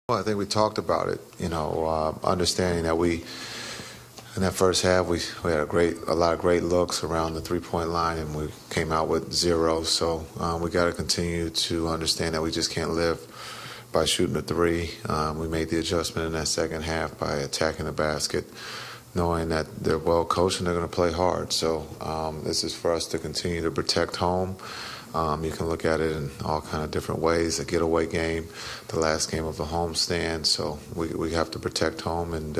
Well, I think we talked about it, understanding that in that first half, we had a lot of great looks around the three-point line, and we came out with 0. So we got to continue to understand that we just can't live by shooting the three. We made the adjustment in that second half by attacking the basket, knowing that they're well coached and they're going to play hard. So this is for us to continue to protect home. You can look at it in all kind of different ways. A getaway game, the last game of a homestand. So we have to protect home, and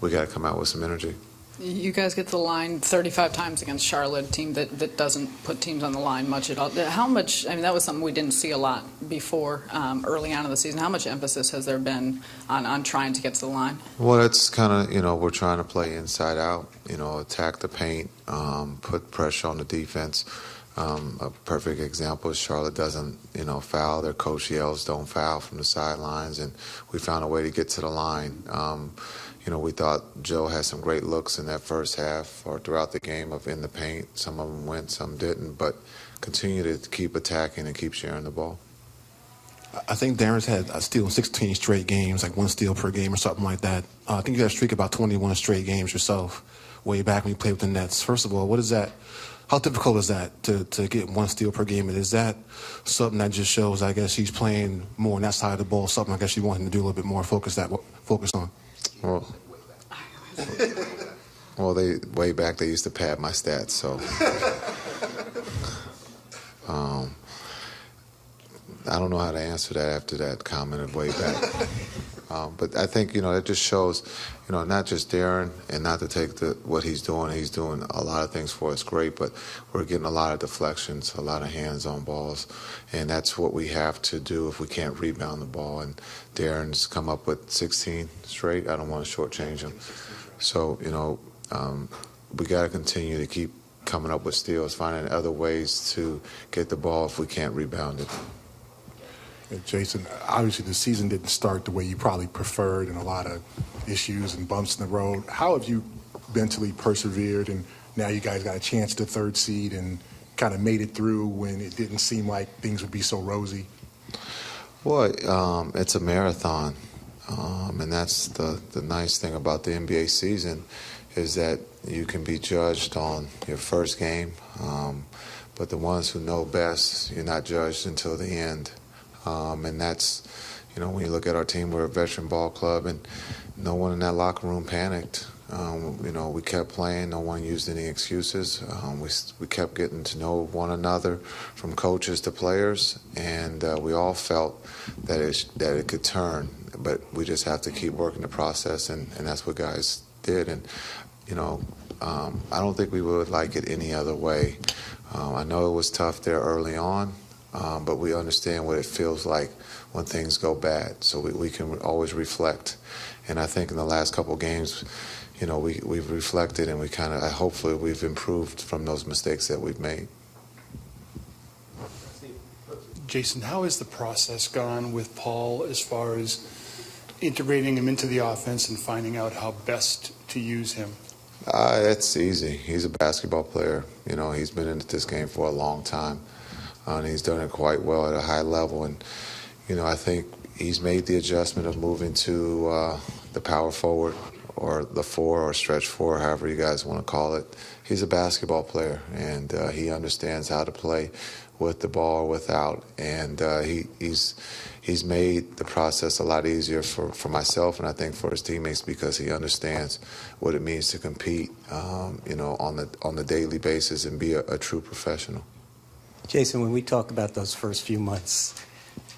we got to come out with some energy. You guys get to the line 35 times against Charlotte, a team that doesn't put teams on the line much at all. How much, that was something we didn't see a lot before early on in the season. How much emphasis has there been on trying to get to the line? Well, it's kind of, we're trying to play inside out, attack the paint, put pressure on the defense. A perfect example is Charlotte doesn't, foul. Their coach yells, "Don't foul," from the sidelines, and we found a way to get to the line. We thought Joe had some great looks in that first half or throughout the game of in the paint. Some of them went, some didn't, but continue to keep attacking and keep sharing the ball. I think Darren's had a steal in 16 straight games, like 1 steal per game or something like that. I think you had a streak about 21 straight games yourself way back when you played with the Nets. First of all, what is that? How difficult is that to get 1 steal per game? And is that something that just shows, I guess, he's playing more on that side of the ball, something I guess you want him to do a little bit more focus on? Well, way back they used to pad my stats, so I don't know how to answer that after that comment of way back. But I think, it just shows, not just Darren, and not to take what he's doing a lot of things for us great, but we're getting a lot of deflections, a lot of hands-on balls, and that's what we have to do if we can't rebound the ball. And Darren's come up with 16 straight. I don't want to shortchange him. So, we got to continue to keep coming up with steals, finding other ways to get the ball if we can't rebound it. Jason, obviously the season didn't start the way you probably preferred, and a lot of issues and bumps in the road. How have you mentally persevered, and now you guys got a chance to 3rd seed and kind of made it through when it didn't seem like things would be so rosy? Well, it's a marathon, and that's the nice thing about the NBA season is that you can be judged on your first game, but the ones who know best, you're not judged until the end. And that's, when you look at our team, we're a veteran ball club, and no one in that locker room panicked. We kept playing. No one used any excuses. We kept getting to know one another, from coaches to players, and we all felt that it could turn. But we just have to keep working the process, and that's what guys did. And, I don't think we would like it any other way. I know it was tough there early on. But we understand what it feels like when things go bad, so we can always reflect. And I think in the last couple of games, we've reflected, and hopefully we've improved from those mistakes that we've made. Jason, how has the process gone with Paul as far as integrating him into the offense and finding out how best to use him? It's easy. He's a basketball player. He's been into this game for a long time. And he's done it quite well at a high level. And, I think he's made the adjustment of moving to the power forward or the 4 or stretch 4, however you guys want to call it. He's a basketball player, and he understands how to play with the ball or without. And he's made the process a lot easier for myself, and I think for his teammates, because he understands what it means to compete, on the daily basis and be a true professional. Jason, when we talk about those first few months,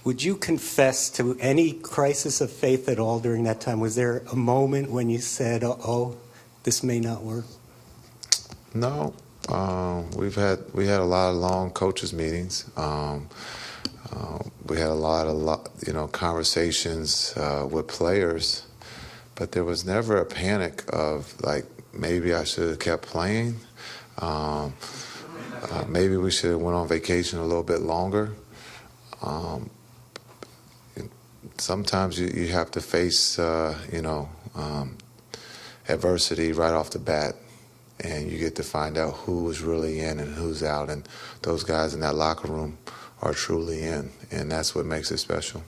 would you confess to any crisis of faith at all during that time? Was there a moment when you said, "Oh, this may not work"? No, we had a lot of long coaches meetings. We had a lot of conversations with players, but there was never a panic of like maybe I should have kept playing. Maybe we should have went on vacation a little bit longer. Sometimes you have to face, adversity right off the bat, and you get to find out who is really in and who's out. And those guys in that locker room are truly in, and that's what makes it special.